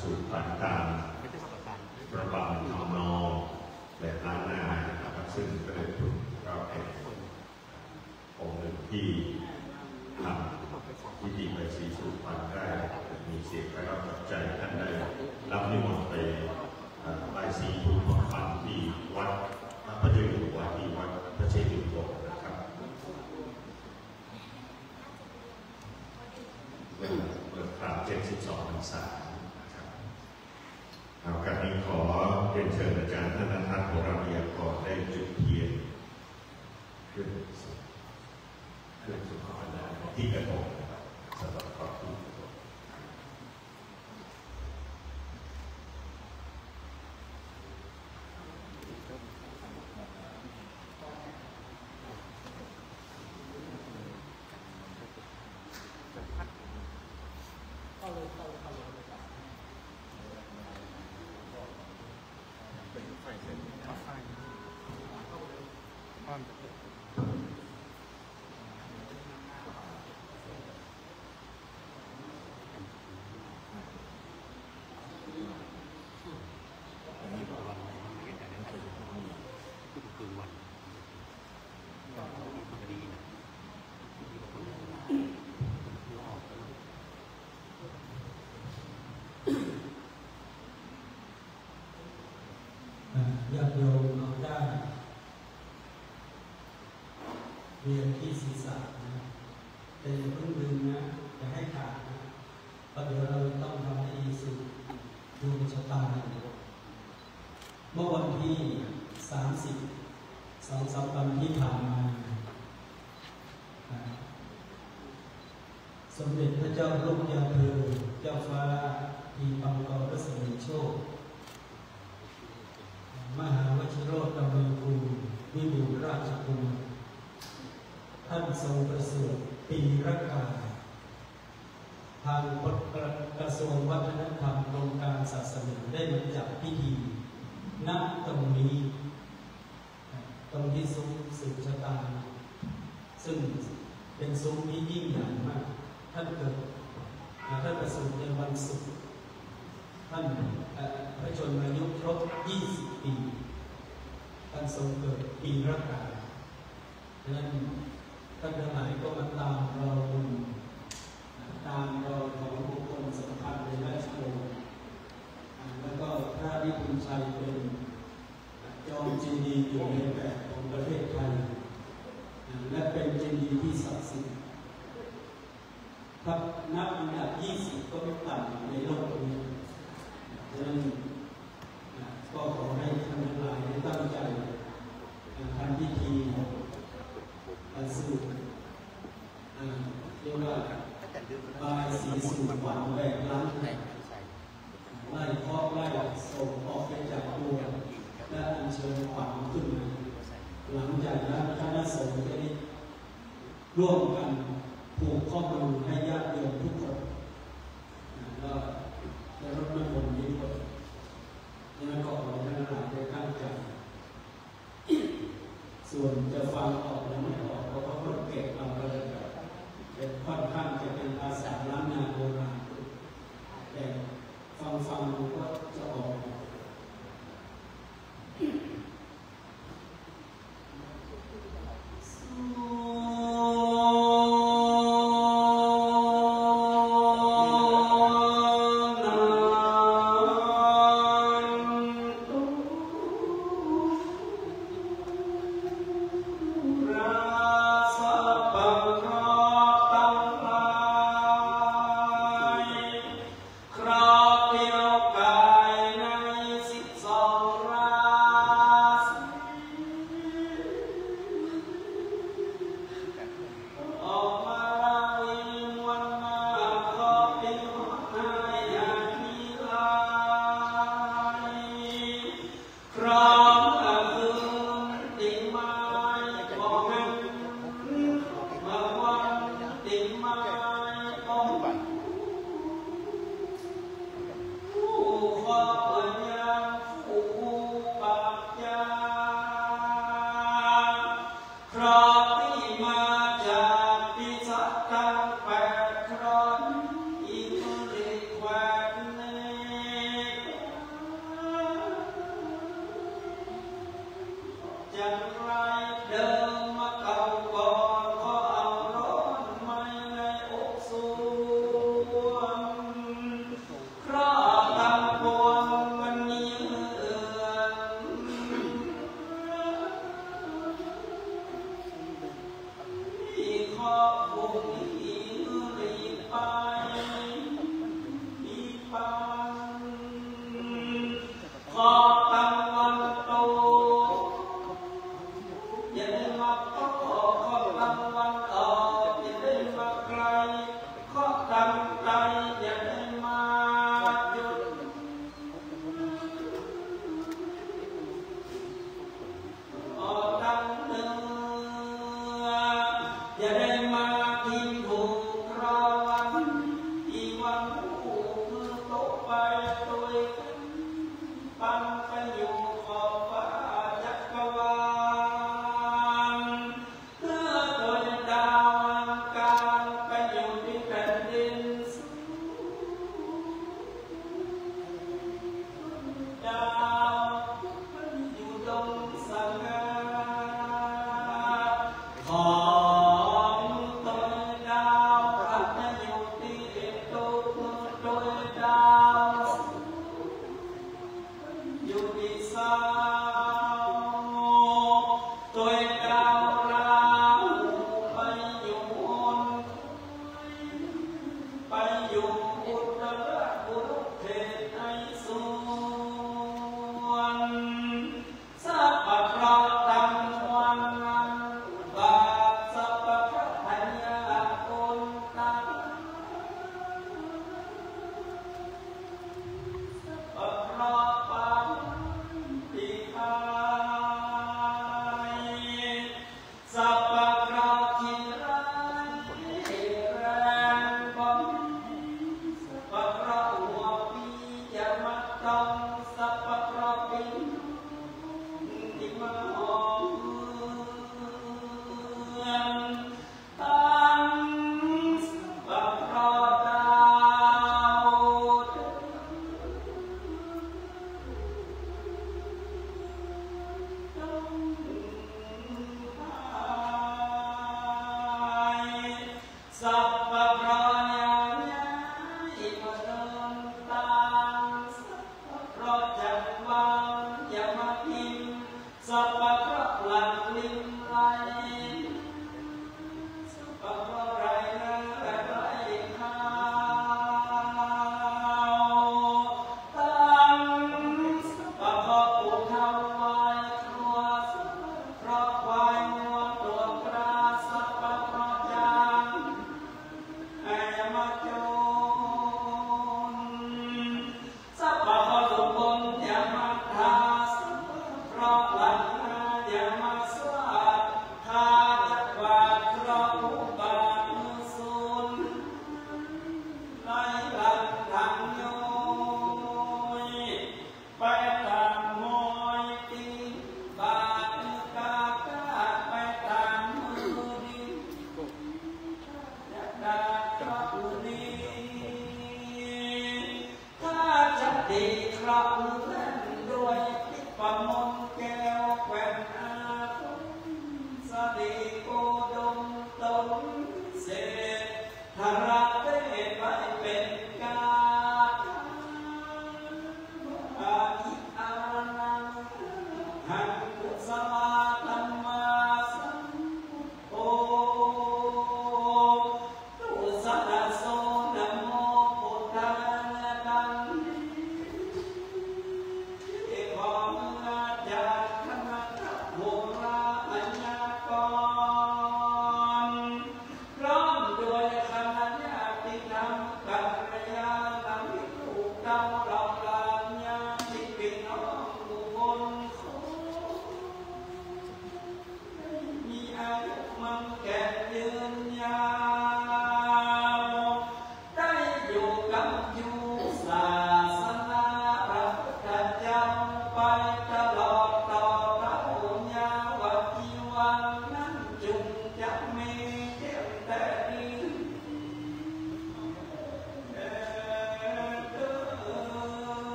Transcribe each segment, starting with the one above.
สู่ขวัญตามระบำทำนองและล้านหน้านะครับซึ่งก็ได้ถูกเราเป็นองค์หนึ่งที่ทำพิธีไปสีสู่ขวัญได้มีเสียงแล้วก็ใจท่านได้รับนิมนต์ไปใบสีถูกขวัญที่วัดพระเจ้าอยู่หัวที่วัดพระเชตุพนนะครับเปิดคราว72 พรรษาเอาการนี้ขอเรียนเชิญอาจารย์ท่านนัทโหราวิยากรได้จุดเทียนขึ้นสุขภาพที่กระทงสำหรับขอบคุณญาติโยมเอาได้เรียนที่ศีรษะนะแต่อย่าเพิ่งลืมนะอย่าให้ขาดนะเพราะเดี๋ยวเราต้องทำให้ดีสุดดวงชะตาเมื่อวันที่30 2-3 วันที่ผ่านมาสมเด็จพระเจ้าลูกยาเธอเจ้าฟ้าทีปังกรรัศมีโชคมหาวชิโรตเมืองภูวิบูลราชกุลท่านทรงประสูติปีรักาทางกระทรวงวัฒนธรรมกรมการศาสนาได้มาจัดพิธีณตรงนี้ตรงที่ซุ้มสืบชะตาซึ่งเป็นซุ้มที่ยิ่งใหญ่มากท่านประสูติในวันศุกร์ท่านพระชนมายุครบ20 ปีท่านทรงเกิดปีรักาดังนั้นท่านทั้งหลายก็มาตามรอของบุคคลสำคัญในราชวงศ์แล้วก็พระวิบูลย์ชัยเป็นจอมเจดีย์อยู่ในแบบของประเทศไทยและเป็นเจดีย์ที่ศักดิ์สิทธิ์ถ้านับอันดับ20ก็ไม่ต่ำในโลกนี้ดังนั้นก็ขอให้ท่านทั้งหลายได้ตั้งใจทำพิธีสู่เรียกว่าบายสีสู่ขวัญแบกล้างไล่เคาะไล่ส่งออกไปจากตัวและอัญเชิญขวัญขึ้นมาหลังจากนั้นคณะสงฆ์จะได้ร่วมกันผูกข้อมือให้ญาติโยมทุกคนแล้วจะรดน้ำมนต์นี้ด้วยแล้วก็ขอให้ท่านทั้งหลายได้ตั้งใจส่วนจะฟังออกหรือไม่ออกเพราะว่าคนเก็บเอาไปเลยเป็นค่อนข้างจะเป็นภาษาล้านนาโบราณแต่ฟังก็จะออก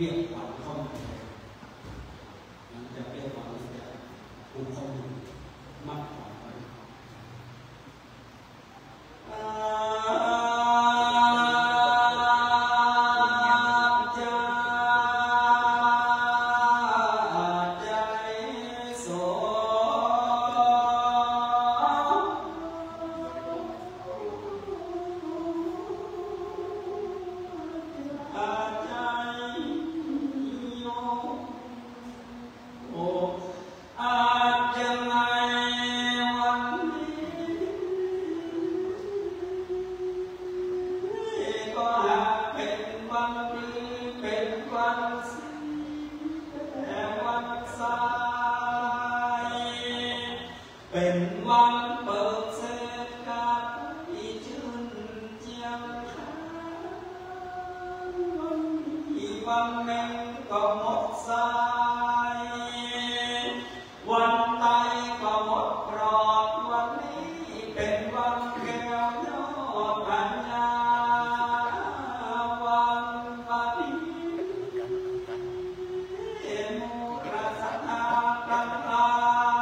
เรียกขวัญเข้ามาหลังจากเรียกขวัญจะปลุกเข้ามามัดขวัญไว้เป็นวันเปิดเศษกาอีชื่นเจียงอีกวันหนึ่งก็หมดสายวันใดก็หมดปลอดวันนี้เป็นวันแก้วยอดปัญญาวันปฏิเอโมราสนาตั้งตา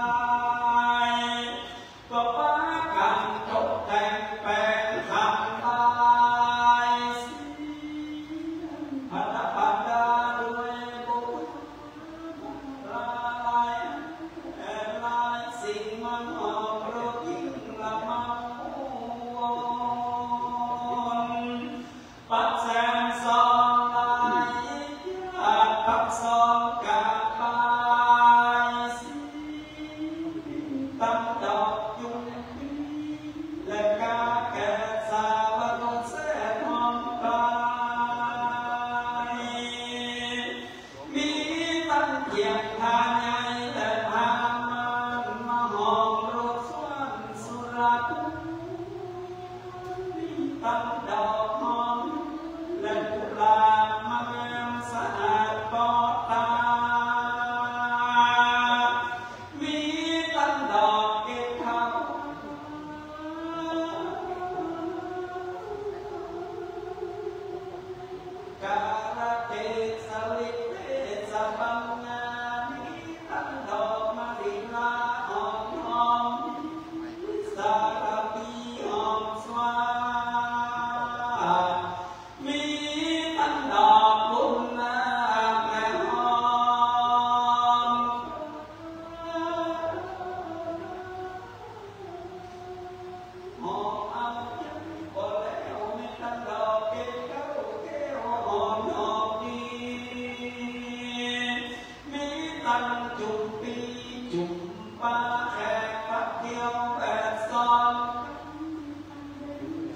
ป้าแขกปักเดียวแปดซ้อน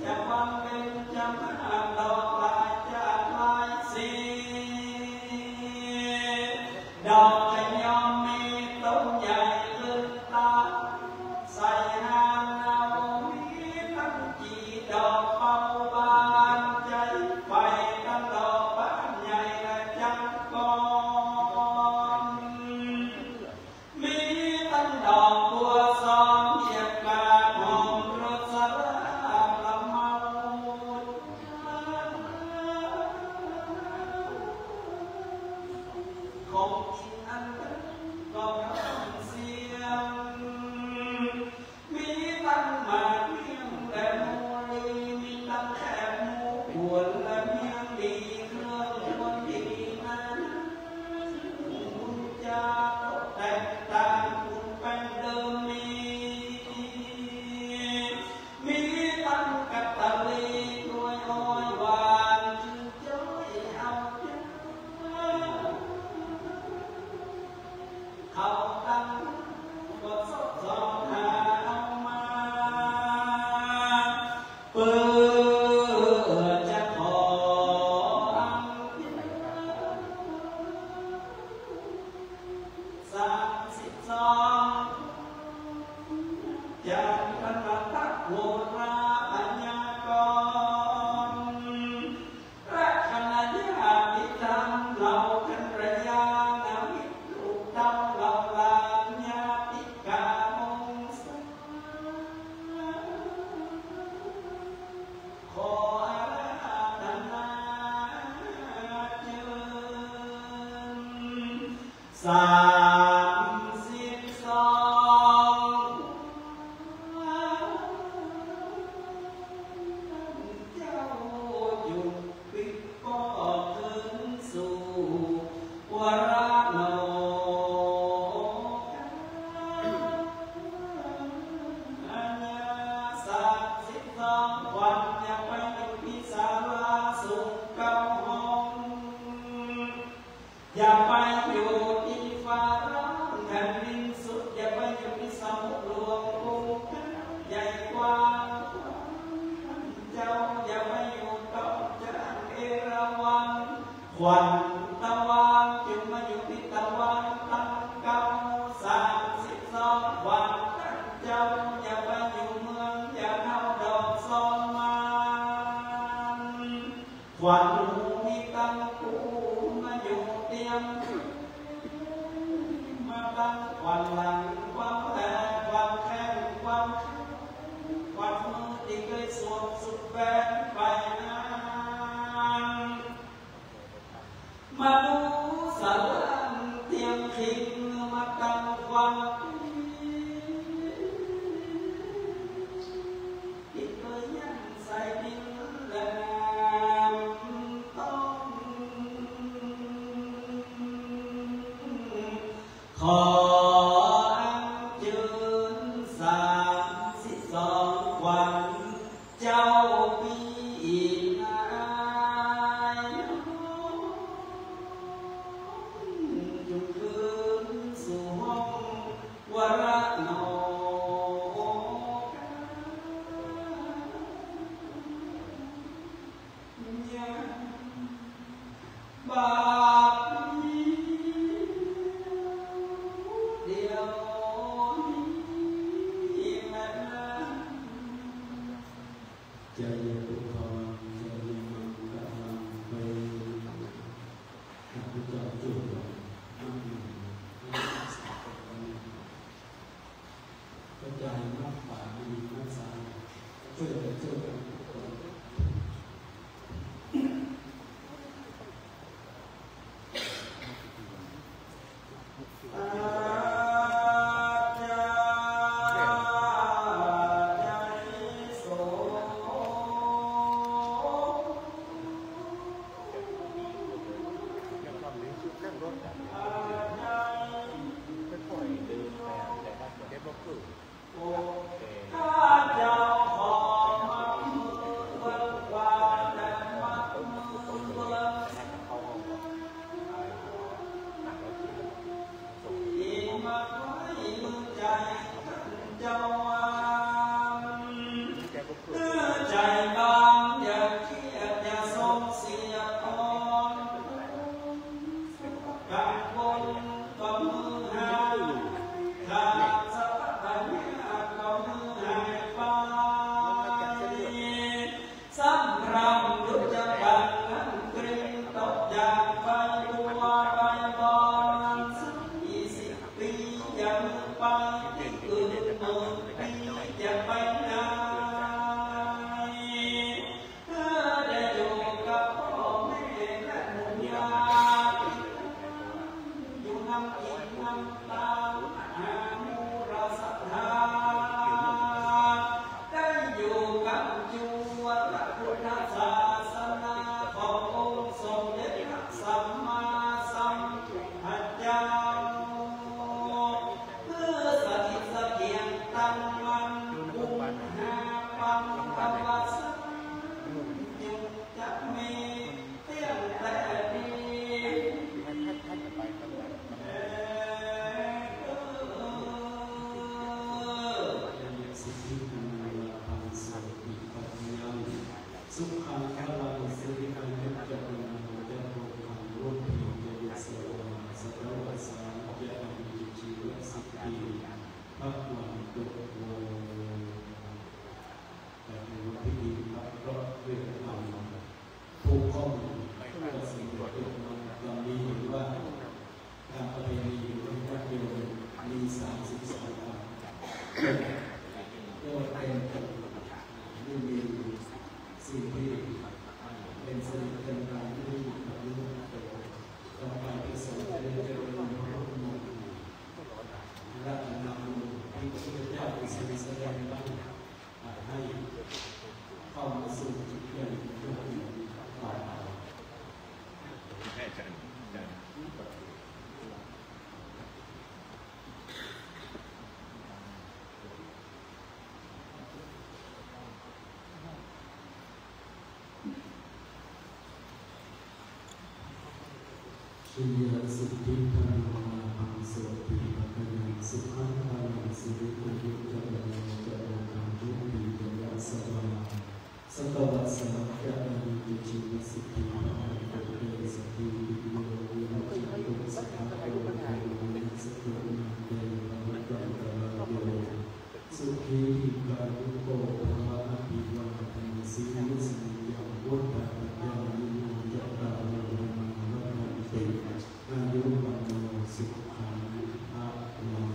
จะวันเป็นจะมาดอกลายจากลายสีดอกจะยอมมีต้นใหญ่ลืมตาใส่หางเอามีทั้งจีดอกเบาบานใจไฟทั้งดอกบานใหญ่และจังกอนมีทั้งดอกบัวซ้อนเหยียบกาดหอมรสสลาละเมาของกินอันนั้นก็ร้องเสียงมีตั้งหมากเมี่ยงและหมูลีมีตั้งแคบหมูปวดและเมี่ยงดีเครื่องชวนดีนั้นคุณจะแตกต่างคุณเป็นเดิมมีตั้งกัตตาลีด้วยอ้อยหวานจึงจ้อยเอาใจเขาตั้งก็สดสองหาเอามาเปิดจะขออัง32จากคณะทักโหราปัญญากรและคณะญาติธรรมเหล่าคันระยานาวิลูกเต้าเหล่าหลานญาติกามงสาขออาราธนาเชิญ32เจ้าหยุดปิดก็ถึงสู่วราโนอัญญา32วันอย่าไปอยู่ที่ศาลาสุขเก้าห้องอย่าไปอยู่ที่ฟ้าร้องแผ่นดินสุดอย่าไปอยู่ที่สมุทรหลวงกรุงใหญ่กว่าเจ้าอย่าไปอยู่ต่อจากเอราวัณขวัญตะวันจึงมาอยู่ที่ตะวันตั้งเก้า32วันเจ้าอย่าไปอยู่เมืองอย่าเข้าดอกซอนมันขวัญหูมีตั้งกูมาอยู่เตียงมาตั้งขวัญหลังความแพ้ความแค้นความมือที่เคยสวมสุดแฟนไปนานมาดูสลันเตียงขิงมาตั้งความที่เคยยันใส่ดินและน้ำต้มขออัญเชิญ32วันเจ้าปีนายจุงคืนสู่ห้องวราโนบาปนี้เดียวนี้แม้ใจปุถะใจมังกะลังไปข้าพเจ้าจุดกระจายน้ำป่าดีน้ำสายช่วยกันทุกคนอาจารย์ ใจโส จะไปไหนได้อยู่กับพ่อแม่และหมู่ญาติอยู่นำอีกนำตามหามูราศรัทธาได้อยู่กับจุวพระพุทธศาสนาขององค์สมเด็จพระสัมมาสัมพุทธเจ้าเพื่อสถิตเสถียรตั้งมั่นกุมหาปังตวัสยังจะมีเที่ยงแต่ดีสุขังพลังสิริขังเจริญโมเดลโรคังรุ่งเรืองเยสโรสัตวสารเยอมิจิวสิทธิพระวันตุโวแต่ในวันที่ดีพระเพราะเรื่องธรรมผู้ข้อมูลก็สิ่งที่เกิดมาตอนนี้เห็นว่าการประเพณีของพระโยมมี32วันก็เป็นไม่มีสิ่งที่เป็นสิ่งเป็นการที่มีความรู้ต่อไปที่สมเด็จพระบรมราชโองและนำที่พระพุทธเจ้าเป็นสิ่งแสดงบ้างให้เข้ามาสู่จุดเปลี่ยนยุคนี้ต่อไปชียสุทิธานาภังสุติปัจจัยสุขังพลังสิริโอยุจเจริญเจริญธรรมยุติเยยะสวาสัตวัสสะยะนิจิจิวสิทธิภะคะโตเตสติปิโยวิมุตติโตสัพพะโตเทวินัสตุนันเตภะคะตังกะโยสุขีกายุโกภวะอภิวาทนาสิริสัญญาวุฒะปัญญานิโยยะตาโลมาอายุวันโนสุขังภะลัง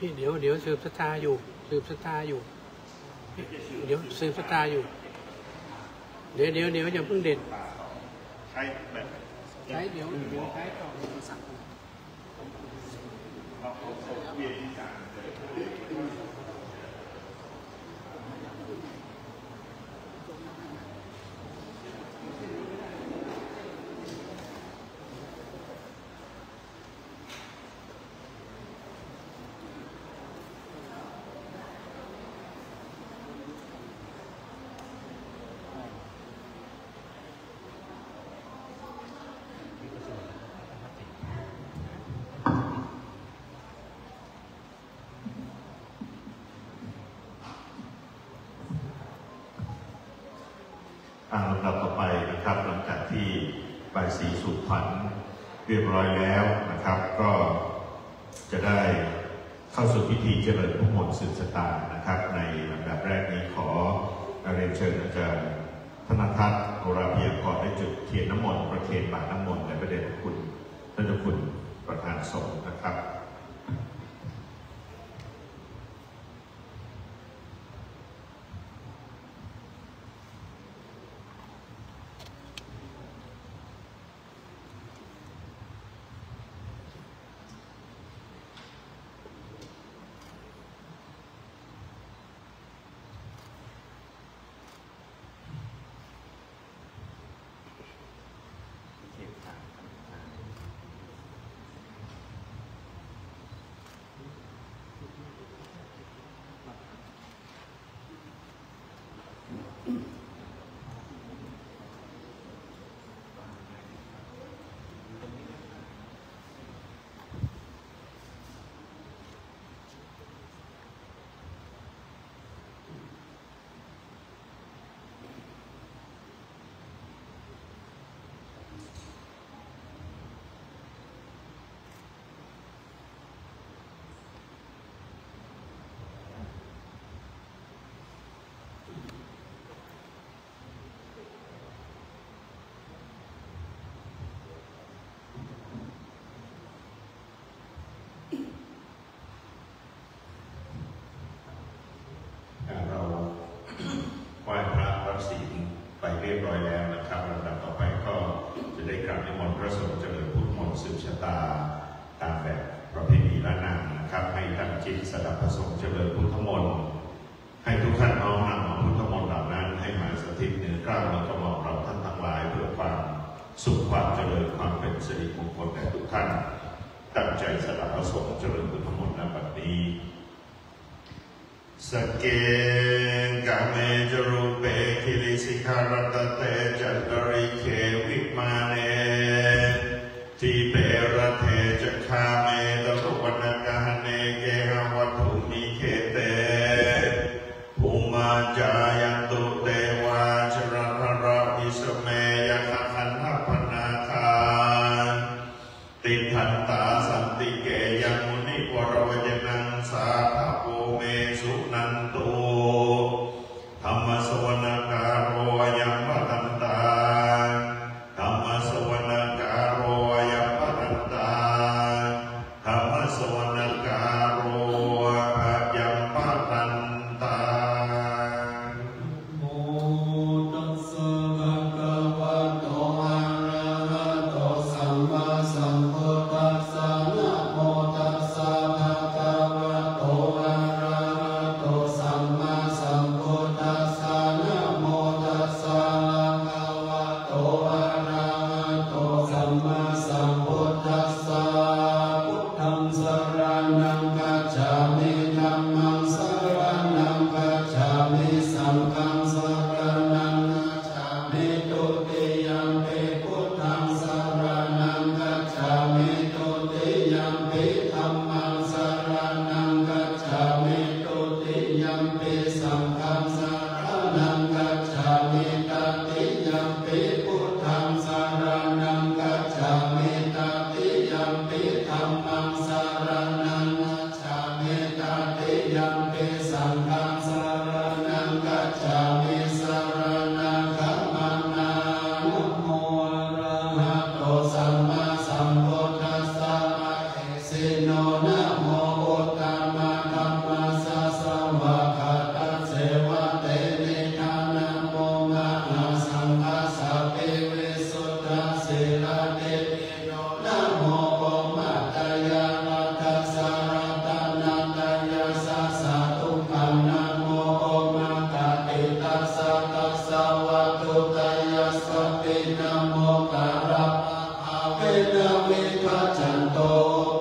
พี่เดี๋ยวสืบศรัทธาอยู่เดี๋ยวสืบศรัทธาอยู่เดี๋ยวอย่าเพิ่งเด็ดใช้แบบ ใช้เดี๋ยวใช้ต่อสั่งเวียนที่สั่งลำดับต่อไปนะครับหลังจากที่ใบสีสู่ขวัญเรียบร้อยแล้วนะครับ ก็จะได้เข้าสู่พิธีเจริญพุทธมนต์สืบชะตานะครับ ในลำดับแรกนี้ขอเรียนเชิญอาจารย์ธนทัศน์โอราเพียงก่อนได้จุดเทียนน้ำมนต์ประเคนบาตรน้ำมนต์ในพระเดชพระคุณท่านเจ้าคุณประธานสงฆ์นะครับ ข รียบร้อยแล้วนะครับลำดับต่อไปก็จะได้กราบนิมนต์พระสงฆ์เจริญพุทธมนต์สืบชะตาตามแบบประเพณีล้านนานะครับให้ตั้งจิตสดับพระสงฆ์เจริญพุทธมนต์ให้ทุกท่านน้อมนำเอาพุทธมนต์เหล่านั้นให้มาสถิตเหนือกล้าวและกระหม่อมเราท่านทั้งหลายเพื่อความสุขความเจริญความเป็นสิริมงคลแก่ทุกท่านตั้งใจสดับพระสงฆ์เจริญพุทธมนต์ณบัดนี้สเกกาเมจรูเปคิริสิการตเตจัตริเควิมาเนทีเปรเทจคาเมตรุวนาคาเนเกหวัตถุนิเคเตภูมาจายันตุเตวาชรภราภิสเมยคขันธปนาคารติทันตาสันติเกยังมุนิวรวจนังสาภโภเมสุนันตุธรรมสวนาการโรยัมปตันตาธรรมสวนาการโรยัมปตันตาธรรมสวนาการโรยัมปตันตาโมตัสสะภะคะวะโตอะระหะโตสัมมาสัมพุทธัสสะนะโมตัสสะภะคะวะโตอะระหะโตสัมมาสัมพุทธัสสะนะโมตัสสะภะคะวะโตอะระหะโตสัมมาสัมพุทธัสสะพุทธังสรณังคัจฉามิธัมมังสรณังคัจฉามิสังฆังสรณังคัจฉามิตุติยัมปิพุทธังสรณังคัจฉามิตุติยัมปิธัมมังสรณังคัจฉามิตุติยัมปิสังฆังสรณังคัจฉามิตติยัมปิพุทธังสรณังคัจฉามิตติยัมปิธัมมังสรณังคัจฉามิตติยัมปิสังฆังสรณังคัจฉามิสรณังคัมมังนานะโมอะระหะโตสัมมาสัมพุทธัสสะนะสิโนนะโมอุตตมะธัมมัสสะสวะคาตะเสวะเตนิทานะโมมะนาสังฆะสัพเพวิสุทธัสสิลาเตปิโนนะโมโอมัตตยานัตถสารตานันตยาสัสสะทุกขังนะโมโอมัตตติตัสสะตัสสะวะตุตยาสัพพินะโมการะอาเวนะวิคัจฉันโต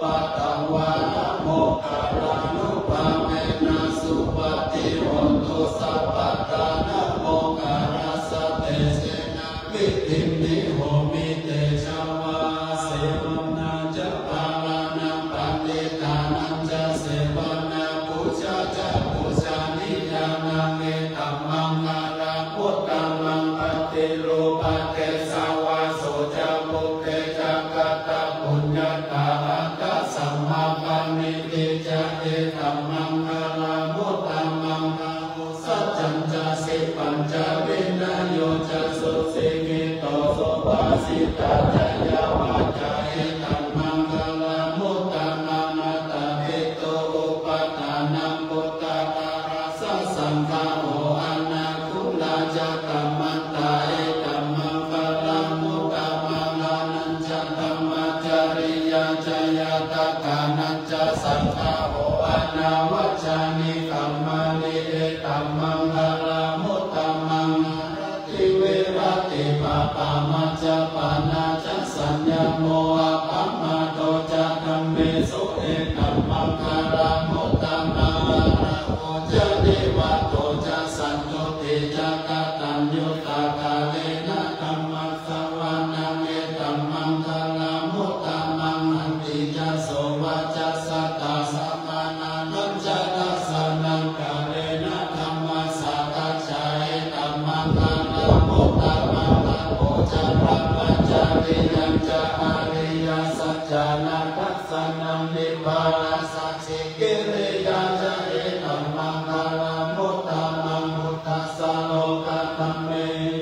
ปัตตวานะโมการานุภาเวนะสุปฏิโหตุสัพพตานะโมการะสะเตเสนะวิติมิโหมิเตชวาเสวนาจะปาลานังปันติตานังจะเสวนาปุชาจะปุชานิยานังเอตัมมังอาราพุทธังมังปฏิโลปะเตสาวาโสจะปุเตจะกัตตะปุญญาตาอัตตะสัมมาปันนิติจะเอตัมมังอาราพุทธังมังอาหุสัจจัญจะสิปัญจวินัยโยจะสุสิกิโตสุภาสิตาจะยาวาจาเอตัมมังอารามุตตะนามาตะเอโตอุปทานังพุทธาการาสสังฆาโออานาคุลาจะกัมมันตาเอตัมมังอารามุตตะมังอานัญจธรรมจาริยาจายาตกานัญจสังฆาโออานาวัจจานิกัมมานิเอตัมมังอารามุตตะมังอาราติเวรติปะปามัจจปานาจะสัญญโมอะปัมมาโตจะธัมเมสุเอตัมมังอารามุตตะมังอาราโอจะเดวะโตจะสันตุติจะกตัญญูตากาเลนะธัมมัสสวานังเอตัมมังอารามุตตะมังอันติจะโสวะจะสัตตาสัมมานานัญจะทัสสะนังกาเลนะธัมมัสสะกัจฉาเอตัมมังอารามุตตะมังอาโอจะรัมมัจจาริยังจะอาริยสัจจานัทัสสะนังนิพพานาสัจฉิกิริยาจะเอตัมมังอารามุตตะมังพุทธัสสะโลกัตถัมเม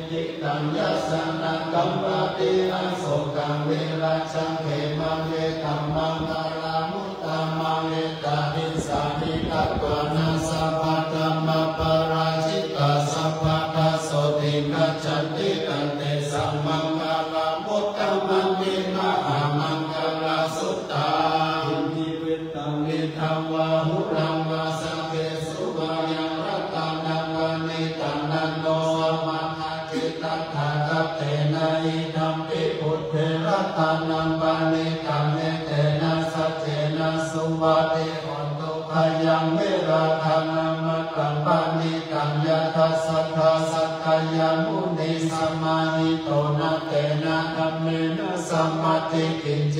ติตังยัสสะนังกัมปติอันโสกังเวรัจฉังเขมังเอตัมมังอารามุตตะมังเอตาหิสานิกัตวานาสัพพะธัมมะปราชิตาสัพพะโสติกัจจติ สัมมังคลาพุทธัมมังมิมหามังคลาสุตตาอิติวิตังนิธังวาหุรังวาสังเกสุวายังรัตตังนังวานิตังนันโนมังอาจิตังทาคัตเตนะอิธัมปิพุทเทรัตตังนังวานิตังเนเตนะสัจเจนะสุวัติโหตุขยังเวราคังนามัตตังปานิตังยะทัสสะทาสัทธายามุนิสัมมาหิโตนะเตนะธัมเมนะสัมมาทิกินเจ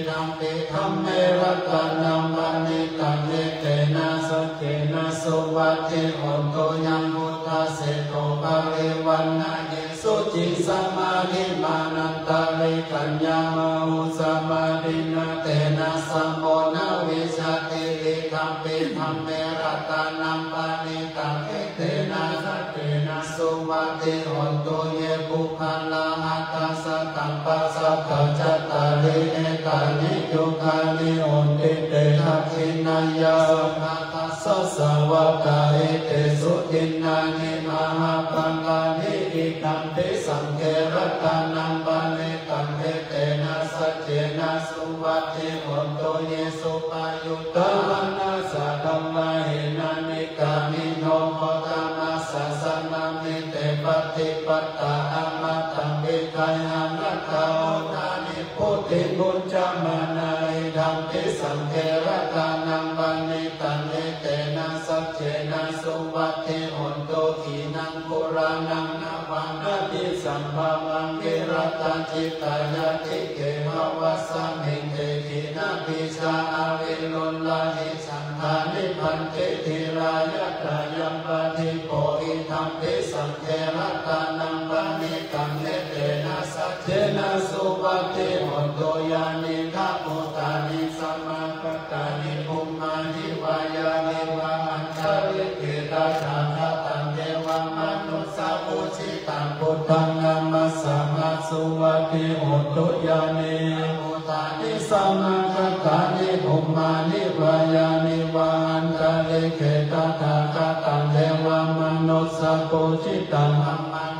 นังปิธัมเมรัตตังนังวานิตังเนเตนะสัจเจนะสุวัติโหตุยังพุทธะเสโตภะเรวันนะเยสุจิสัมมาทิมานันตาริกัญญามาหุสัมมาทินะเตนะสัมโมนะวิชาติริคัมปิธัมเมรัตตังนังปานิตังเอเตนะสัจเจนะสุวัติโหตุเยปุคัลลาหัตถะสัตตังปัสสัทธะจัตตาริเอกานิยุคานิโหติเตทักขินายาสัพพะสัสสะวะกาเอเตสุทินนานิมหาปังกานิอิตัมปิสังเกรัตตานังปานิตังเอเตนะสัจเจนะสุวัติโหตุเยสุปายุตตะมนัสสะธัมมะเหนะนิกามิโนโมตัมมัสสะสัมมามิเตปฏิปัตตาอมตังวิกายัมนัตตาโอทานิพุทธิบุญจามนาอิธัมปิสังเกรัตตานังปานิตังเอเตนะสัจเจนะสุวัติโหตุขีนังปุรานังนาวันนาติสัมภาวังวิรัตตจิตตายาติเกหวัสสมิงเตขีนาปิชาอาวิรุลลาหิสังฆานิพันติธิรายะตายัมปะทิโปอิธัมปิสังเกรัตตานังปานิตังเนเตนะสัจเจนะสุวัติโหตุยานิทัพพุตานิสัมมาปะตานิภูมานิวายานิวาอันตาริเกตาธาทาตังเทวมนุสสะปุชิตังพุทธังนามัสสะมาสุวัติโหตุยานิพุตานิสัมมาปะตานิภูมานิวายานิวาอันตาริเกตาธาทาตังเทวมนุสสะปุชิตัง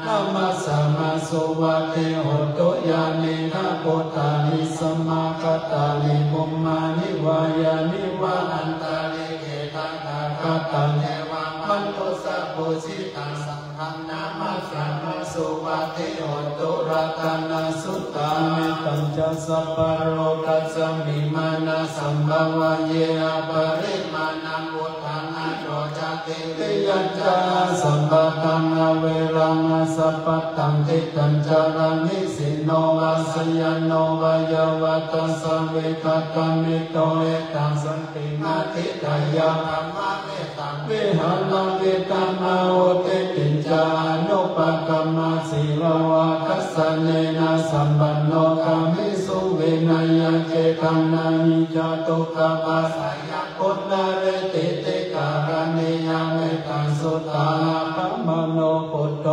นามัสสะมาสุวัติโหตุยานิทัพพุตานิสัมมาปะตานิภูมานิวายานิวาอันตาริเกตาธาทาตังเทวมนุสสะปุชิตังสังฆนามัสสะมาสุวัติโหตุรัตนาสุตตามิตัญจสัพพะโรกัสสมิมานะสัมภวะเยอะปริมาณังวุฒังอโยจติวิยัญจาสัมปะตังอเวรังสัพพะตังทิตัญจารานิสิโนวัสยโนวายวัตสังเวคัตมิโตเอตังสันตินาทิตายาธรรมะเมตังวิหารังเวตัมมาโอเตติจานุปกัมมาสีลวะคัสสะเนนะสัมปันโนกามิสุเวนัยเจตังนานิจตุกะปัสสยพุทธะเรติติการณิยาเมตังสุตตาปัมมโนพุทโธ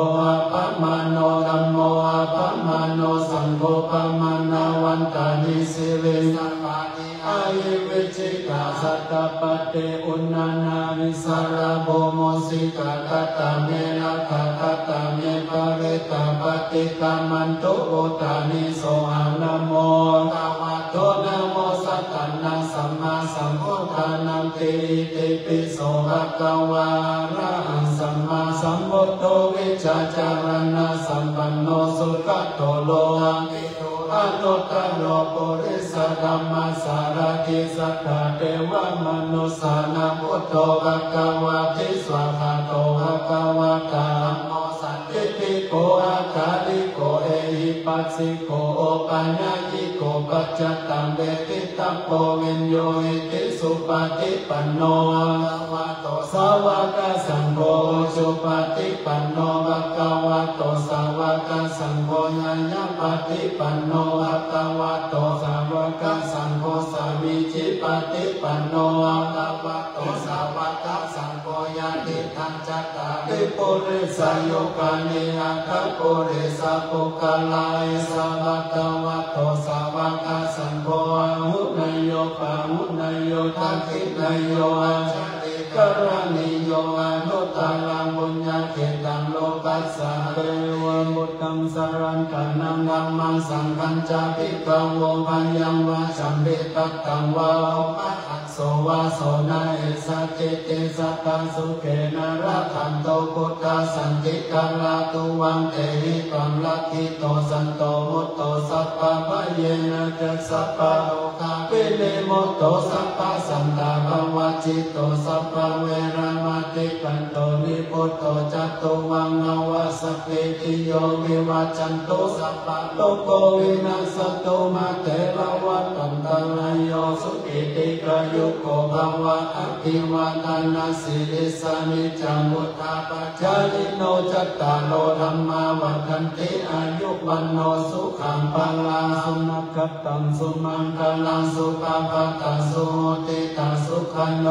ปัมมโนธัมโมปัมมโนสังโฆปัมมนาวันตานิสิริสัมปานิอายุวิจิกาสัตตปะเตอุณนานาวิสารโบโมสิกาตตะเมนะคาตตะเมปะเรตาปฏิกามันโตโอตานิโสอานะโมตาวะโตนะโมสัตตันนังสัมมาสัมพุทธานังติติปิโสภะคะวะอะระหังสัมมาสัมพุทโธวิชาจารณะสัมปันโนสุขโตโลอังกิโตอนุตตโรปุริสธัมมาสารติสัทธาเทวมนุสสานังพุทโธภะคะวะติสวะคาโตภะคะวะตาธัมโมสันติติโกอาคาลิโกเอหิปัสสิโกโอปัญญายิโกปัจจตังเวทิตัปโปวินโยอิติสุปฏิปันโนสาวกสังโฆสุปฏิปันโนภะคะวะโตสาวกสังโฆญาณปฏิปันโนภะคะวะโตสาวกสังโฆสามิจิปฏิปันโนภะคะวะโตสาวกสังโฆญาณิทังจัตตาริปุริสโยกานิอาคาปุริสปุคลายสาภะคะวะโตสาวกสังโฆอาหุนายโยปาหุนายโยทักขินายโยอาจาริกรณิโยอนุตตรังบุญญาเขตังโลกัสสะเทวมุต ตังสรันกันังธัมมังสังฆัญจาภิกขโวภัยยังวาชัมเบตัตตังวาโสวาโสนาเอสัจเจเตสัตตังสุเขนะรักขันโตพุทธสันติกาลาตุวังเตหิตังลัทธิโตสันโตมุตโตสัพพะปะเยนะจัสสัพพะโลกาปิเนโมโตสัพพะสันตาภวะจิตโตสัพพะเวรมติกันโตนิพุตโตจัตโตวังนวะสเปติโยวิวัจจันโตสัพพะโลกวินาศโตมาเตระวัตตันตรายโยสุขิติกายุโกภวะอภิวาทนาสิริสานิจังมุทธาปัจจายิโนจัตตาโลธรรมาวัฏันติอายุวันโนสุขังพลังสุนัขตังสุมังคลังสุภาพตังสุโหติตังสุขันโน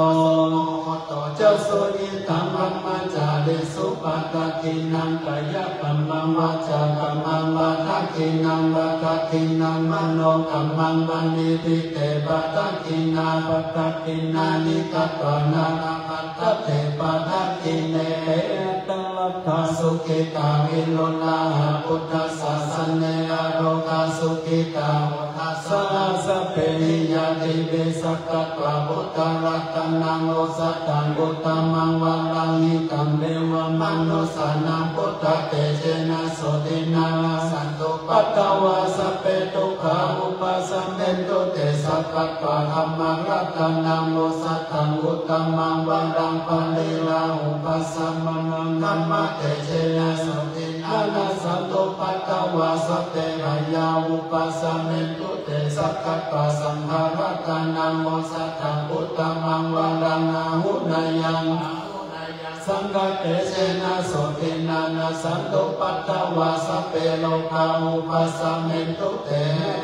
โตเจ้าสุญิตังมัมมาจาริสุปัตตินังกายกัมมังวาจากัมมังวาทักขินังวาทักขินังมโนกัมมังวันนิพิเตปัตตินาปัตตินานิกัตตานาปัตตเตปัตติเนตังลัทธาสุขิตาวิโลลาพุทธศาสเนอโรกาสุขิตาสาสะเปหิยาติเบสักตะพุทธรัตนังโอสัตตังพุทธมังวัลังหิตังเดวมนุสานังพุทธเตเจนะโสตินาสันตุปัตตวาสเปตุขาอุปสัมเมตุเตสัพพะธรรมังรัตนังโอสัตตังพุทธมังวัลังปะลิลาอุปสัมมนังนัมมะเตเจนะโสตินาสันตุปัตตวาสเปหายาอุปสัมเมตุเตสัพพะสังฆรัตนังโอสัตตังพุทธมังวัลังอาหุนายังสังฆเตเชนะโสตินานาสันตุปัตตวาสเปโลกาอุปสัมเมตุเต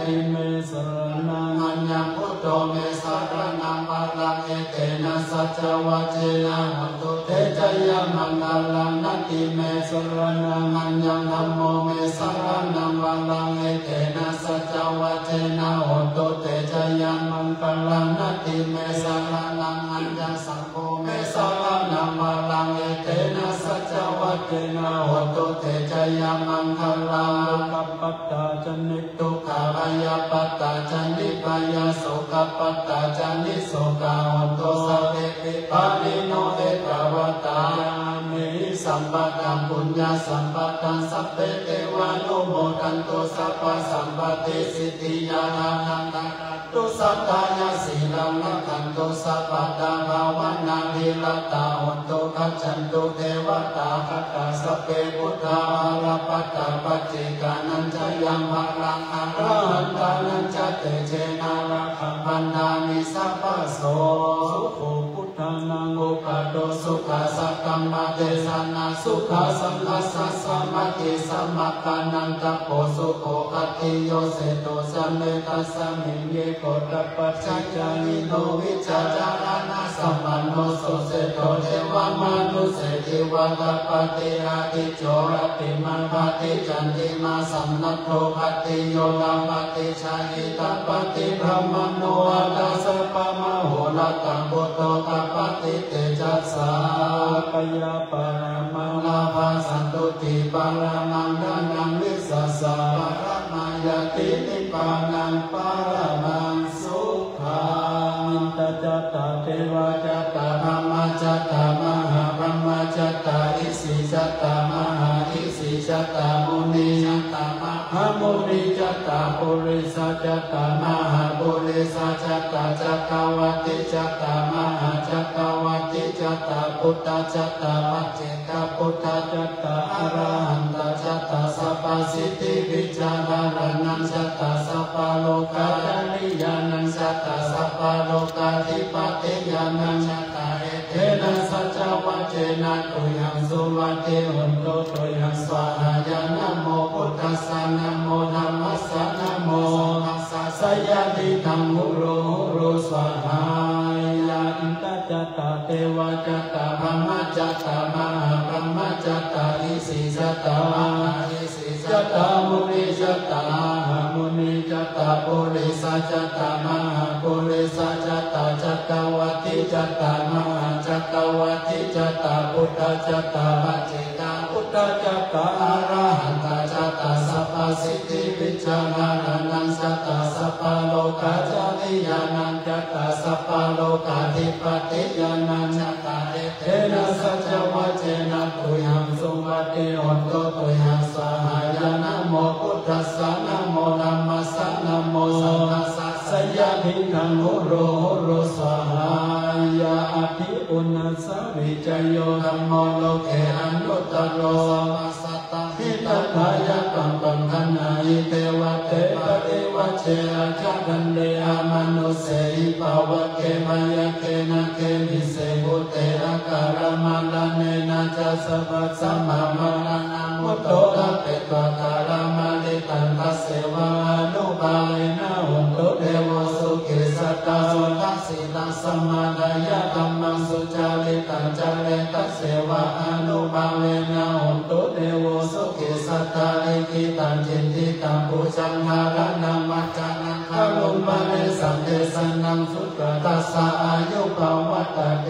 หิเมสรณังอัญญังพุทโธเมสรณังวาลังเอเตนะสัจวะเจนะหันตุเตจยมังคลังนัตติเมสรณังอัญญังธัมโมเมสรณังวาลังเอเตนะสัจวะเจนะหันตุเตจยมังคลังนัตติเมสรณังอัญญังสังโฆเมสรณังวาลังเอเตนะสัจวัตเตนะโหตุเตจยามังคลังกัปปัตตาจนิทุกขายาปัตตาจนิปายาโสกปัตตาจนิโสกาโหตุสัพเพปิปานิโนเอกวัตตามิสัมปะตังปุญญาสัมปะตังสัพเพเทวานุโมทันตุสัพพะสัมปติสิทธิยานังตุสัตตายาสีลังนักขันตุสัพพะตาภาวนาภิรตาโหตุขัจฉันตุเทวตาคัตตาสัพเพพุทธาลปัตตาปัจเจกานัญจยังภลังอรหันตานัญจเตเจนาราคัมพันธามิสัพพะโสสุโขพุทธานังโอปะโตสุขาสักกัมมะเทสนาสุขาสังคัสสะสัมมติสัมมัคคานันตะโพสุโขคัตติโยเสโตสัมเมตัสสะมิเยโกตปัจจัยานิโนวิจาจารณะสัมปันโนโสเสโตเทวมนุเสติวัตปฏิอาทิโจรติมันปฏิจันติมาสัมนัตโตปฏิโยลัมปฏิชายิตาปฏิพรหมโนอัตสัพพะมโหรัตังพุทโธตปฏิเตจัสสะปยาปรมังลาภสันตุติปรมังดันังวิสัสสะปรมายตินิพพานังปรมังสุขังอินตจัตตาเทวจัตตาธรรมจัตตามหาพรหมจัตตาอิสิจัตตามหาอิสิจัตตามุนีจัตตามหามุนีจัตตาปุริสจัตตามหาปุริสจัตตาจักขวัตติจัตตามหาจักขวัตติจัตตาพุทธจัตตาปัจเจกพุทธจัตตาอรหันตจัตตาสัพพสิทธิวิจารณังจัตตาสัพพโลกานิยานังจัตตาสัพพโลกาธิปติยานังจัตตาเอเทนะสัจวัจเจนะตุยังสุวัตติหุนโตตุยังสวาหายานะโมพุทธัสสะนะโมธัมมัสสะนะโมสยาติธัมมุโรสวาหายาอินตจัตตาเทวจัตตาพรหมจัตตามหาพรหมจัตตาอิสิจัตตาจัตตามุนีจัตตามุนีจัตตาปุริสจัตตามหาปุริสจัตตาจักขวัตติจัตตามหาจักขวัตติจัตตาพุทธจัตตาปัจเจกพุทธ ตจักตาอะระหันตจัตตาสัพพสิทธิวิจารานังสัตตาสัพพโลกาจาริยานังจัตตาสัพพโลกาธิปติยานังจัตตาเอเทนะสัจวัจเจนะตุยังสุวัตติโหตุตุยังสหายนะโมพุทธัสสะนะโมธัมมัสสะนะโมสังฆัสสะสยะทิคังโหโรโหโรสหายะอภิอุณัสสะวิจโยธัมโมโลเกอนุตตโรสัมสัตตะหิตถายะกัมปังคันนายิเตวะเตปะเอวะเชอาจารันเดอามนุเสหิปาวะเกมายะเกนะเกมิเสบุเตอะการะมาลเนนะจัสสะปัสสะมะมะนะนะมุตโตอะเปตวะการะมาลิตันตัสเสวะอนุบาเลนะหุนตุเทวสุขิสัตตาสุทัสสิตัสสมาดายะธัมมังสุจาริตังจาเรตัสเสวะอนุบาเลนะหุนตุเทวสุขิสัตตาลิขิตังจินติตังปุจังหาระนังมัจจานังคาลุมะเนสัมเทสนังสุตตัสสะอายุภวัตเต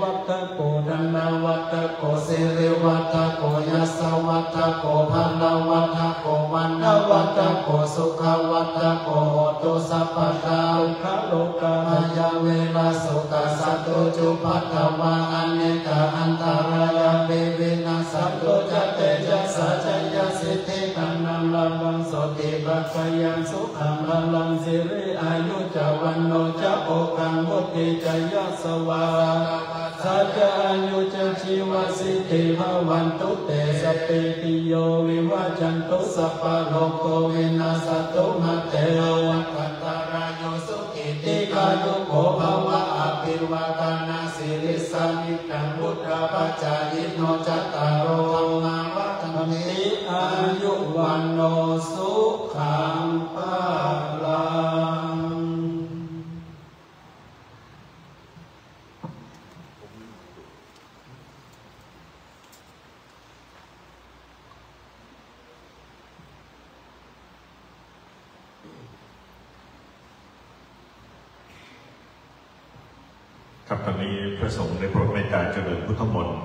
วัตโกดันนาวัตโกสิริวัตโกยัสสวัตโกภันวัตโกวันนวัตโกสุขวัตโกโหตุสัพพทาภะโลกามายาเวลาสุขสัตตุจุปัฏฐวาอเนกาอันตารายาเบวินาสัตตุจัตเตจัสสะจัยสิทธิตันนังลังวังโสติปัจจยังสุขังลังสิริอายุจวันโนจะโอกังมุติจยสวาสัจจายุจชีวสิทธิภวันตุเตสเปติโยวิวัจันตุสัพพะโลกวินาสตุมาเตวัตตารายโยสุขิติกายุโกภวะอภิวาทนาสิริสานิจังพุทธปัจจายิโนจัตตารโอธรรมาวัฏมิอายุวันโนสุขังภาลังครับตอนนี้พระสงฆ์ได้โปรดเมตตาเจริญพุทธมนต์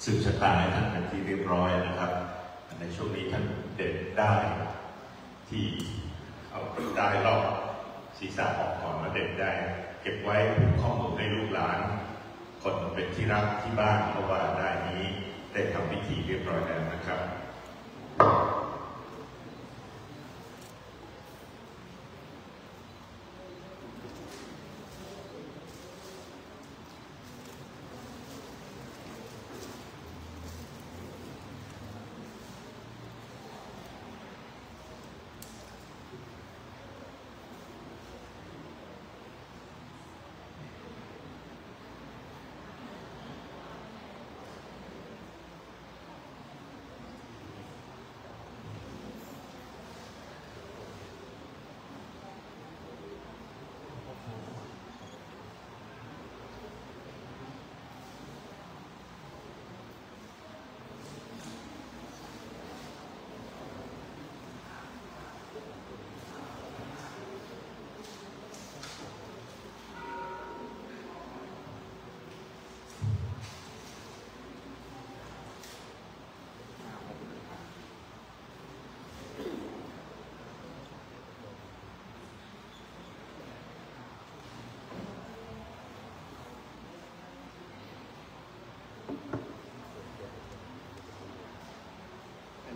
สืบชะตาให้ท่านเป็นที่เรียบร้อยนะครับในช่วงนี้ท่านเด็ดได้ที่เอาได้รอบศีรษะออกก่อนมาเด็ดได้เก็บไว้เป็นข้อมูลให้ลูกหลานคนเป็นที่รักที่บ้านเพราะว่าได้นี้ได้ทำพิธีเรียบร้อยแล้วนะครับ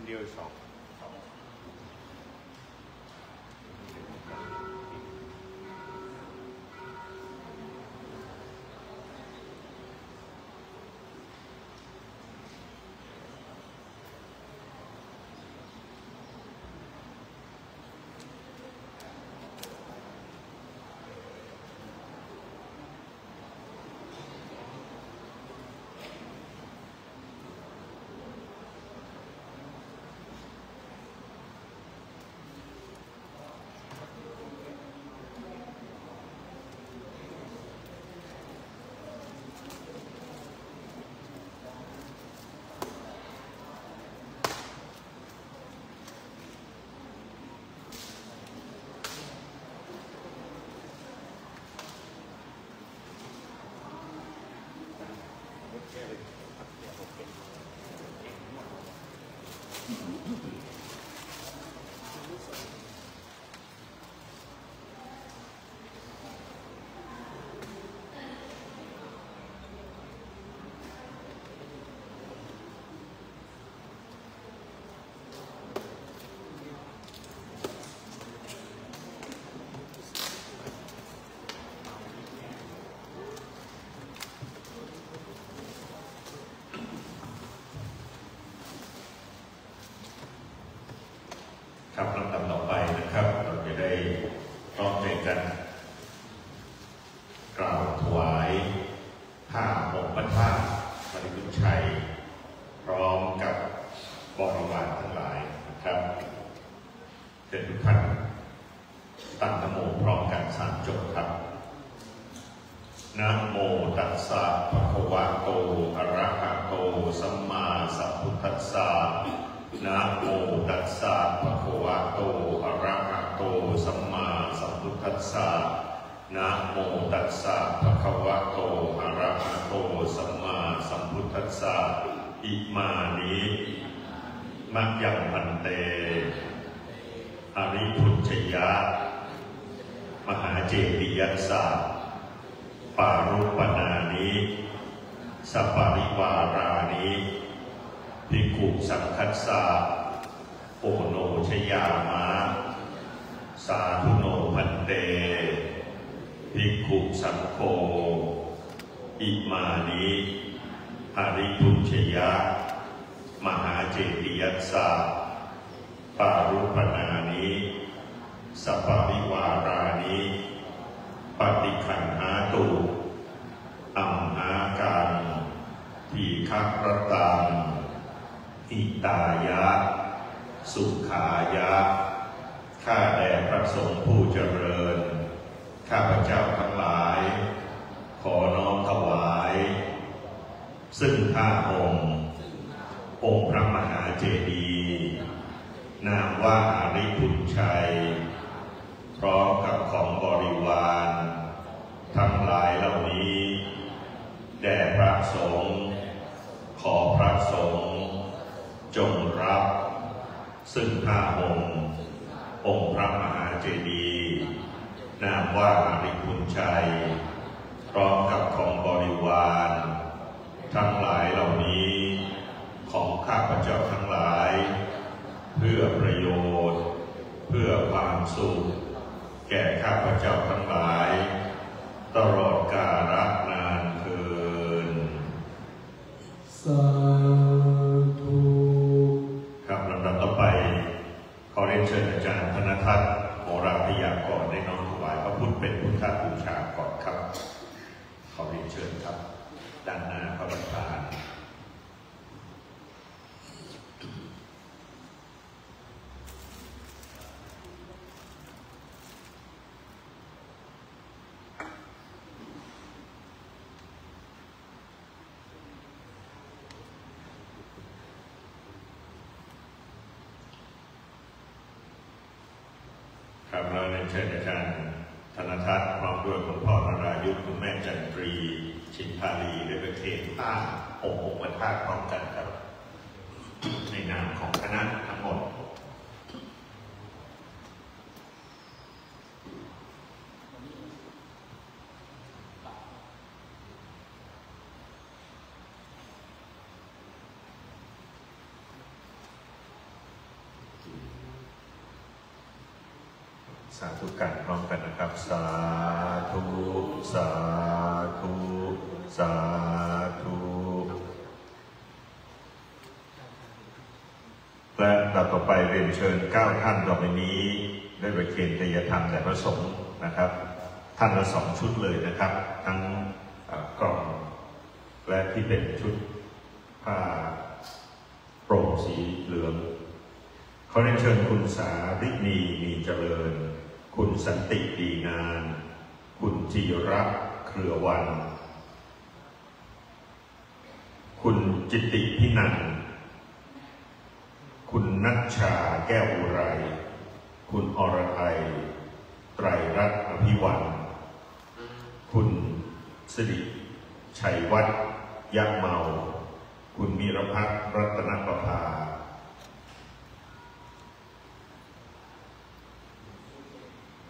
เดียวสอง ครับลำดับต่อไปนะครับเราจะได้ร่วมใจกันกล่าวถวายผ้าห่มพระธาตุบริบูรณ์ชัยพร้อมกับบริวารทั้งหลายนะครับเชิญทุกท่านตั้งนะโมพร้อมกัน3 จบครับนะโมตัสสะภะคะวะโตอะระหะโตสัมมาสัมพุทธัสสะนะโมตัสสะภะคะวะโตอะระหะโตสัมมาสัมพุทธัสสะนะโมตัสสะภะคะวะโตอะระหะโตสัมมาสัมพุทธัสสะอิมานิมะยังพันเตอริพุชยะมหาเจดียัสสะปารุปนานิสัปปาริวารานิภิกขุสังคัสสะโอโนชยามะสาธุโนพันเตภิกขุสังโฆอิมานิอริพุชยะมหาเจดียัสสะปารุปนานิสัปปาริวารานิปฏิคันหาตุอัมหาการทีฆรตังอิตายะสุขายะข้าแด่พระสงฆ์ผู้เจริญข้าพเจ้าทั้งหลายขอน้อมถวายซึ่งผ้าห่มองค์พระมหาเจดีย์นามว่าอริพุชชัยพร้อมกับของบริวารทั้งหลายเหล่านี้แด่พระสงฆ์ขอพระสงฆ์จงรับซึ่งผ้าห่มองค์พระมหาเจดีย์นามว่าอริพุชชัยพร้อมกับของบริวารทั้งหลายเหล่านี้ของข้าพเจ้าทั้งหลายเพื่อประโยชน์เพื่อความสุขแก่ข้าพเจ้าทั้งหลายตลอดกาลนานเทอญสาธุครับลำดับต่อไปขอเรียนเชิญอาจารย์ธนทัศน์โหราพยากรณ์ได้น้อมถวายพระพุทธเป็นพุทธบูชาก่อนครับขอเรียนเชิญครับด้านหน้าพระประธานครับเราเรียนเชิญอาจารย์ธนทัศน์พร้อมด้วยคุณพ่อนรายุทธคุณแม่จันทรีชินพาลีได้ประเคนผ้าองค์พระธาตุพร้อมกันครับในนามของคณะทั้งหมดสาธุกันพร้อมกันนะครับสาธุสาธุสาธุและต่อไปเรียนเชิญ9 ท่านต่อไปนี้ได้ประเคนทายธรรมแด่พระสงฆ์นะครับท่านละ2 ชุดเลยนะครับทั้งกล่องและที่เป็นชุดผ้าโปร่งสีเหลืองขอเรียนเชิญคุณสาริณีมีเจริญคุณสันติดีงานคุณจิระเครือวันคุณจิตติพินันท์คุณนัชชาแก้วอุไรคุณอรไทยไตรรัตน์อภิวันคุณสิริชัยวัฒน์ยักษ์เมาคุณมีรพัฒน์รัตนประภา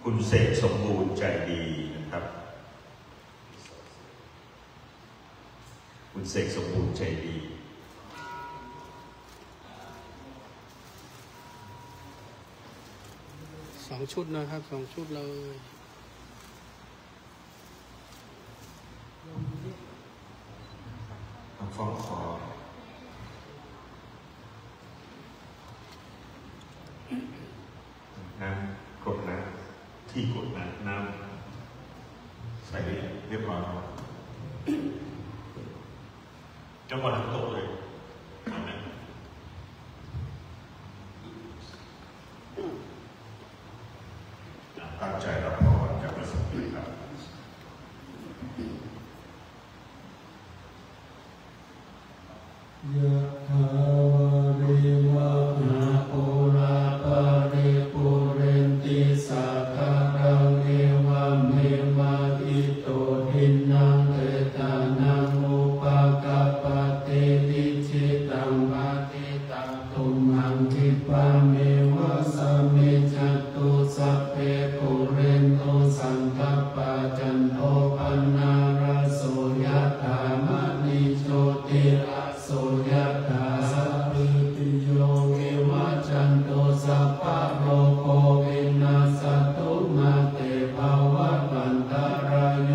คุณเสกสมบูรณ์ใจดีนะครับคุณเสกสมบูรณ์ใจดี2 ชุดนะครับ2 ชุดเลยฟ้องขอ ค น้ำกดน้ำที่กดน้ำใส่เรียบร้อยจังหวะตกเลยตั้งใจรับพรจากพระสงฆ์ครับยะถาวาริวะหาปุราปาริปุเรนติสาคารังเอวะเมวะอิโตทินังเตตานังอุปกาปติติจิตังปฏิตังตุมหังคิปะเมวะสมิจจตุสัพเพปุเรนโตสังคปะจันโทปนาราโสยะถามณิโชติระโสยะถาสัพพิติโยวิวัจจันโตสัพพะโรโควินาศตุมาเตภวัตวันตรายโย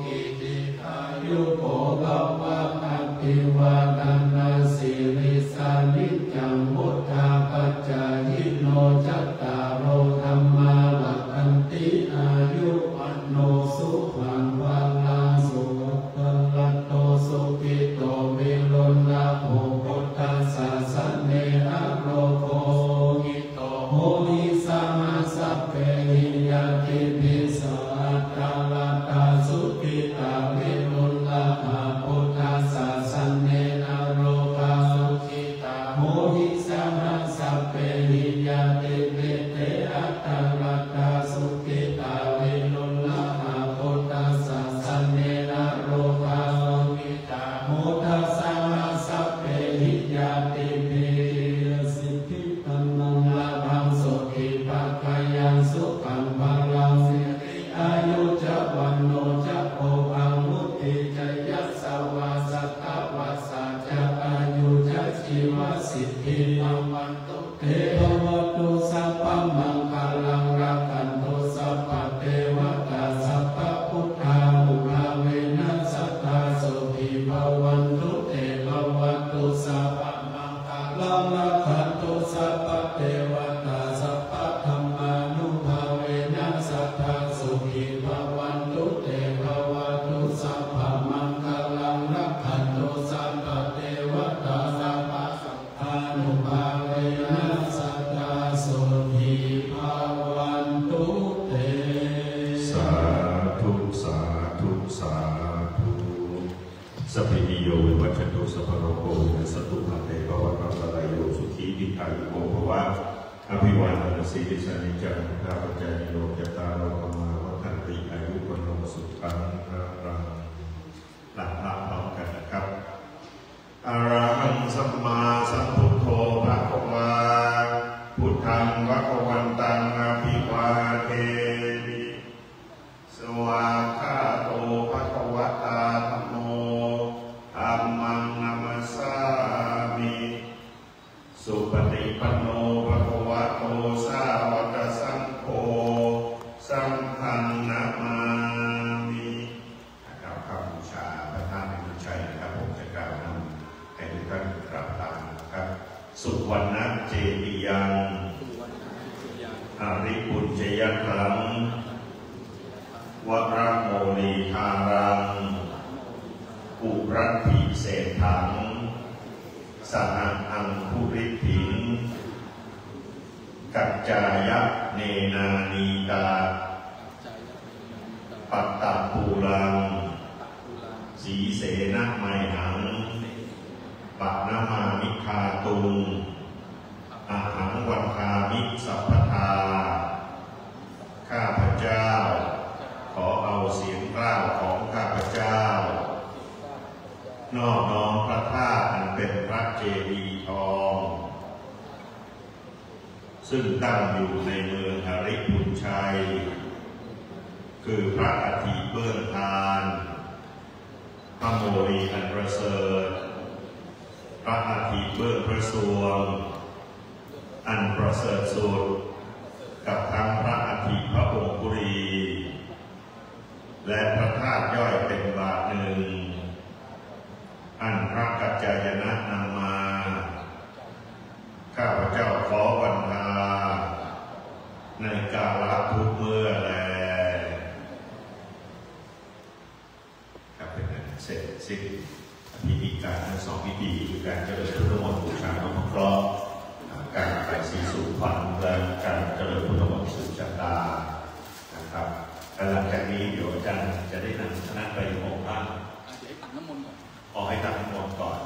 กิติขายุโกภวะอภิวาทนาสิริสานิจังพุทธาปัจจายโนจัตตารโอธัมมาวัฏันติอายุวันโนสุขังภาลังสุขังลัตโตสุขิโตวิรุณละโภพุทธัสสะสันเนอะโรโคหิโตโหหิสัมมาสัพเพหิยติปิสะอัตตาลัตตาสุขิตาวิรุณละหะพุทธัสสะสันเนอะโรคาสุขิตาโหหิสัมมาสัพเพหิยติปิเตอัตตาลัตตาสุขิตาวิรุณละหะพุทธัสสะสันเนอะโรคาสุขิตาโหทัสสะมาสัพเพหิยติปิสิทธิตัมมังละภังสุขิปัคคายังสุขังพลังสิริอายุจะวันโนจะโภคังมุติจะยัสสวาสัตตวัสสะจะอายุจะชีวสิทธิปัมมันตุเตภวตุสัพพมังคลังรักขันตุสัพพเทวตาสัพพพุทธาภุราเวนัสสัทธาสุขีภวันตุเตภวตุสัพพมังคลังรักขันตุสัพพเทวตาสัพพธัมมานุภาเวนัสสัทธาสุขีภวันตุเตภวตุสัพพมังคลังรักขันตุสัพพเทวตาสัพพสัทธานุภาเวนัสสัทธาสุขีภวันตุเต สาธุสาธุสาธุสัพพิติโยวิวัชชันตุสัพพะโรโควินัสตุมาเตภวัตวันตรายโยสุขีติขายุโกภวะอภิวาทนาสิริสานิจังข้าพเจ้าโยจตารโรธรรมาวัฏันติอายุวันโนสุขังพลังหลังพร้อมกันนะครับอะระหังสัมมาสัมพุทโธภะคะวาพุทธังภะคะวันตังอภิวาเทมิสวากขาโตภะคะวะตาธัมโมธัมมังนัมสสามิสุปฏิปันโนภะคะวะโตสาวกสังโฆสังฆังนะมามินะครับข้าบูชาพระธาตุแห่งบุญชัยนะครับผมจะกล่าวนำให้ทุกท่านกราบตามนะครับสุวรรณเจดียังอาริปุญจยคลังวรโมลีทารังอุรัตถิเศรษถังสหังอังคุริถิงกัจจายะเนนานีตาปัตตะปูรังสีเสนะไมหังปัณมามิคาตุงอาหังวันคามิสัพพทาข้าพเจ้าขอเอาเสียงกล้าวของข้าพเจ้านอบน้อมพระธาตุอันเป็นพระเจดีย์ทองซึ่งตั้งอยู่ในเมืองอริพุนชัยคือพระอาทิเบื้องทานพระโมลีอันประเสริฐพระอาทิเบื้องพระสวงอันประเสริฐสุดกับทั้งพระอาทิพระองคุรีและพระธาตุย่อยเป็นบาทหนึ่งอันพระกัจจายนะนำมา ข้าพเจ้าขอวันทา เสร็จสิ้นพิธีการทั้งสองพิธีคือการเจริญพุทธมนต์บูชาพระเคราะห์การไปสีสู่ขวัญและการเจริญพุทธมนต์สืบชะตานะครับหลังจากนี้เดี๋ยวอาจารย์จะได้นำคณะไปองค์พระ เดี๋ยวให้ตักน้ำมนต์ก่อน ให้ตักน้ำมนต์ก่อน